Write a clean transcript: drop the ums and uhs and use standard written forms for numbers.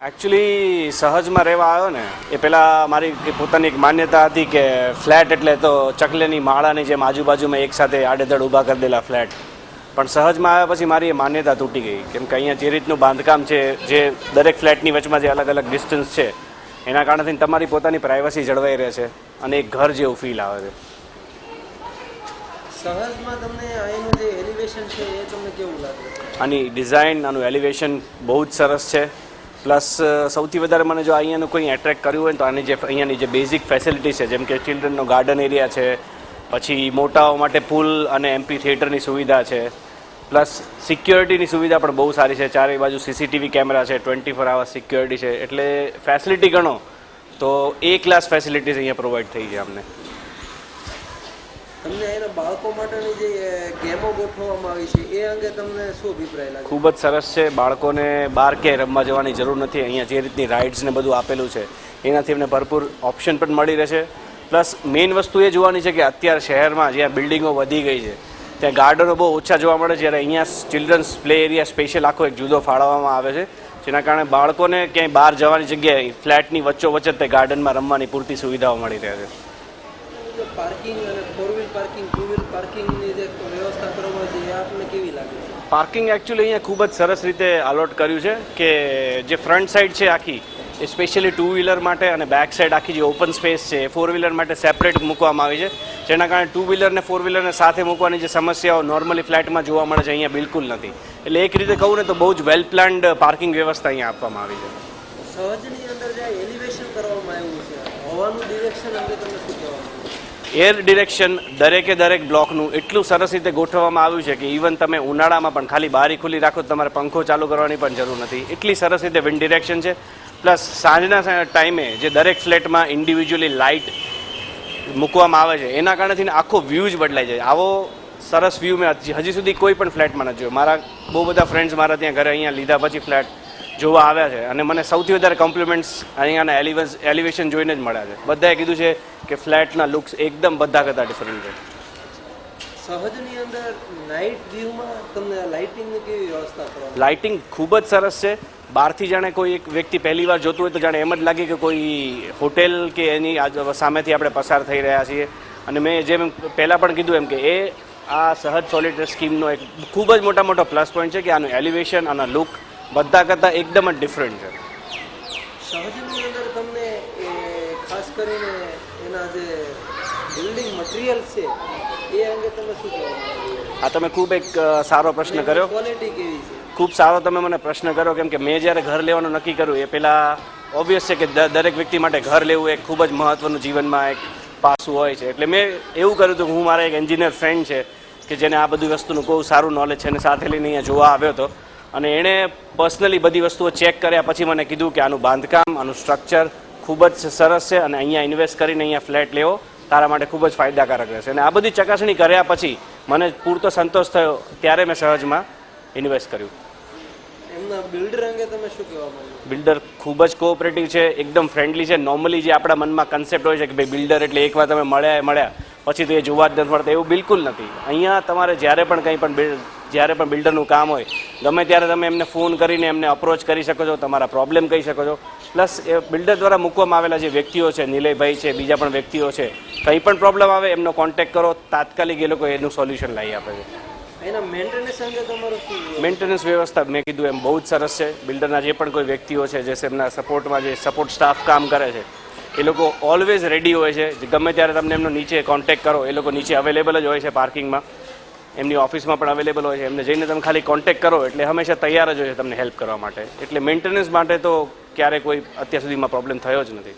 Actually સહજમાં રહેવા આવ્યો ને એ પહેલાં મારી પોતાની એક માન્યતા હતી કે ફ્લેટ એટલે તો ચકલીની માળાની જેમ આજુબાજુમાં એકસાથે આડેધડ ઊભા કરી દેલા ફ્લેટ. પણ સહજમાં આવ્યા પછી મારી એ માન્યતા તૂટી ગઈ, કેમ કે અહીંયા જે રીતનું બાંધકામ છે, જે દરેક ફ્લેટની વચમાં જે અલગ અલગ ડિસ્ટન્સ છે, એના કારણથી તમારી પોતાની પ્રાઇવસી જળવાઈ રહે છે અને એક ઘર જેવું ફીલ આવે છે. સહજમાં તમને અહીંનું જે એલિવેશન છે એ તમને કેવું લાગે? આની ડિઝાઇન, આનું એલિવેશન બહુ જ સરસ છે. પ્લસ સૌથી વધારે મને જો અહીંયાનું કોઈ એટ્રેક્ટ કર્યું હોય તો આની જે અહીંયાની જે બેઝિક ફેસિલિટી છે, જેમ કે ચિલ્ડ્રનનો ગાર્ડન એરિયા છે, પછી મોટાઓ માટે પુલ અને એમપી થિયેટરની સુવિધા છે, પ્લસ સિક્યોરિટીની સુવિધા પણ બહુ સારી છે. ચારે બાજુ સીસીટીવી કેમેરા છે, 24 અવર્સ સિક્યોરિટી છે. એટલે ફેસિલિટી ગણો તો એ ક્લાસ ફેસિલિટીઝ અહીંયા પ્રોવાઈડ થઈ છે અમને. તમને એના બાળકો માટેની જે ગેમો ગોઠવવામાં આવી છે એ અંગે તમને શું અભિપ્રાય લાગે? ખૂબ જ સરસ છે. બાળકોને બહાર ક્યાંય રમવા જવાની જરૂર નથી. અહીંયા જે રીતની રાઇડ્સ ને બધું આપેલું છે એનાથી એમને ભરપૂર ઓપ્શન પણ મળી રહેશે. પ્લસ મેઇન વસ્તુ એ જોવાની છે કે અત્યારે શહેરમાં જ્યાં બિલ્ડિંગો વધી ગઈ છે ત્યાં ગાર્ડનો બહુ ઓછા જોવા મળે છે, જ્યારે અહીંયા ચિલ્ડ્રન્સ પ્લે એરિયા સ્પેશિયલ આખો એક જુદો ફાળવવામાં આવે છે, જેના કારણે બાળકોને ક્યાંય બહાર જવાની જગ્યાએ ફ્લેટની વચ્ચોવચ્ચ તે ગાર્ડનમાં રમવાની પૂરતી સુવિધાઓ મળી રહે છે. પાર્કિંગ અને four wheel parking, two wheel પાર્કિંગની જે વ્યવસ્થા કરવામાં છે એ આપને કેવી લાગે છે? પાર્કિંગ એકચ્યુઅલી અહીંયા ખૂબ જ સરસ રીતે અલોટ કર્યું છે કે જે ફ્રન્ટ સાઈડ છે આખી એ સ્પેશિયલી ટુ વ્હીલર માટે અને બેક સાઈડ આખી જે ઓપન સ્પેસ છે એ ફોર વ્હીલર માટે સેપરેટ મૂકવામાં આવી છે, જેના કારણે ટુ વ્હીલર ને ફોર વ્હીલરને સાથે મૂકવાની જે સમસ્યાઓ નોર્મલી ફ્લેટમાં જોવા મળે છે અહીંયા બિલકુલ નથી. એટલે એક રીતે કહું ને તો બહુ જ વેલ પ્લાન્ડ પાર્કિંગ વ્યવસ્થા અહીંયા આપવામાં આવી છે. સહજની અંદર જે એલિવેશન કરવામાં આવ્યું છે, હવાનું ડિરેક્શન અંગે તમે શું કહેવાનું? એર ડિરેક્શન દરેક બ્લોકનું એટલું સરસ રીતે ગોઠવવામાં આવ્યું છે કે ઇવન તમે ઉનાળામાં પણ ખાલી બારી ખુલ્લી રાખો તો તમારે પંખો ચાલુ કરવાની પણ જરૂર નથી. એટલી સરસ રીતે વિન્ડ ડિરેક્શન છે. પ્લસ સાંજના ટાઈમે જે દરેક ફ્લેટમાં ઇન્ડિવિજ્યુઅલી લાઇટ મૂકવામાં આવે છે એના કારણેથી આખો વ્યૂ જ બદલાઈ જાય. આવો સરસ વ્યૂ મેં હજી સુધી કોઈ પણ ફ્લેટમાં નથી જોયો. મારા બહુ બધા ફ્રેન્ડ્સ મારા ત્યાં ઘરે અહીંયા લીધા પછી ફ્લેટ જોવા આવ્યા છે અને મને સૌથી વધારે કોમ્પ્લિમેન્ટ્સ અહીંયાના એલિવેશન જોઈને જ મળ્યા છે. બધાએ કીધું છે કે ફ્લેટના લુક્સ એકદમ બધા કરતાં ડિફરન્ટ છે. સહજની અંદર નાઇટ વ્યૂમાં તમને લાઇટિંગની કેવી વ્યવસ્થા કરવાની? લાઇટિંગ ખૂબ જ સરસ છે. બહારથી જાણે કોઈ એક વ્યક્તિ પહેલી વાર જોતું હોય તો જાણે એમ જ લાગે કે કોઈ હોટેલ કે એની સામેથી આપણે પસાર થઈ રહ્યા છીએ. અને મેં જેમ પહેલાં પણ કીધું એમ કે એ આ સહજ સોલિડ સ્કીમનો એક ખૂબ જ મોટો પ્લસ પોઈન્ટ છે કે આનું એલિવેશન, આના લુક બધા કરતાં એકદમ જ ડિફરન્ટ છે. સહજની અંદર તમને ખાસ કરીને એના જે બિલ્ડિંગ મટીરિયલ છે એ અંગે તમે શું કહેવાનું? આ તમે ખૂબ એક સારો પ્રશ્ન કર્યો. ક્વોલિટી કેવી છે? ખૂબ સારો તમે મને પ્રશ્ન કર્યો, કેમ કે મેં જ્યારે ઘર લેવાનું નક્કી કર્યું એ પહેલાં ઓબ્વિયસ છે કે દરેક વ્યક્તિ માટે ઘર લેવું એક ખૂબ જ મહત્ત્વનું જીવનમાં એક પાસું હોય છે. એટલે મેં એવું કર્યું હતું કે હું મારા એક એન્જિનિયર ફ્રેન્ડ છે કે જેને આ બધી વસ્તુનું બહુ સારું નોલેજ છે અને સાથે લઈને અહીંયા જોવા આવ્યો હતો અને એણે પર્સનલી બધી વસ્તુઓ ચેક કર્યા પછી મને કીધું કે આનું બાંધકામ, આનું સ્ટ્રક્ચર ખૂબ જ સરસ છે અને અહીંયા ઇન્વેસ્ટ કરીને અહીંયા ફ્લેટ લેવો તારા માટે ખૂબ જ ફાયદાકારક રહેશે. અને આ બધી ચકાસણી કર્યા પછી મને પૂરતો સંતોષ થયો ત્યારે મેં સહજમાં ઇન્વેસ્ટ કર્યું. એમના બિલ્ડર અંગે તમે શું કહેવા માંગો? બિલ્ડર ખૂબ જ કોઓપરેટિવ છે, એકદમ ફ્રેન્ડલી છે. નોર્મલી જે આપણા મનમાં કન્સેપ્ટ હોય છે કે ભાઈ બિલ્ડર એટલે એકવાર તમે મળ્યા પછી તો એ જોવા જ નથી મળતા, એવું બિલકુલ નથી. અહીંયા તમારે જ્યારે પણ બિલ્ડરનું કામ હોય ગમે ત્યારે તમે એમને ફોન કરીને એમને અપ્રોચ કરી શકો છો, તમારા પ્રોબ્લેમ કહી શકો છો. પ્લસ એ બિલ્ડર દ્વારા મૂકવામાં આવેલા જે વ્યક્તિઓ છે, નિલયભાઈ છે, બીજા પણ વ્યક્તિઓ છે, કંઈ પણ પ્રોબ્લેમ આવે એમનો કોન્ટેક્ટ કરો, તાત્કાલિક એ લોકો એનું સોલ્યુશન લાવી આપે છે. એના મેન્ટેનન્સ અંગે તમારું શું? મેન્ટેનન્સ વ્યવસ્થા મેં કીધું એમ બહુ જ સરસ છે. બિલ્ડરના જે પણ કોઈ વ્યક્તિઓ છે, જે એમના સપોર્ટમાં જે સપોર્ટ સ્ટાફ કામ કરે છે એ લોકો ઓલવેઝ રેડી હોય છે. ગમે ત્યારે તમને એમનો નીચે કોન્ટેક્ટ કરો, એ લોકો નીચે અવેલેબલ જ હોય છે પાર્કિંગમાં, એમની ઓફિસમાં પણ અવેલેબલ હોય છે. એમને જઈને તમે ખાલી કોન્ટેક્ટ કરો એટલે હંમેશા તૈયાર જ હોય છે તમને હેલ્પ કરવા માટે. એટલે મેન્ટેનન્સ માટે તો ક્યારેય કોઈ અત્યાર સુધીમાં પ્રોબ્લેમ થયો જ નથી.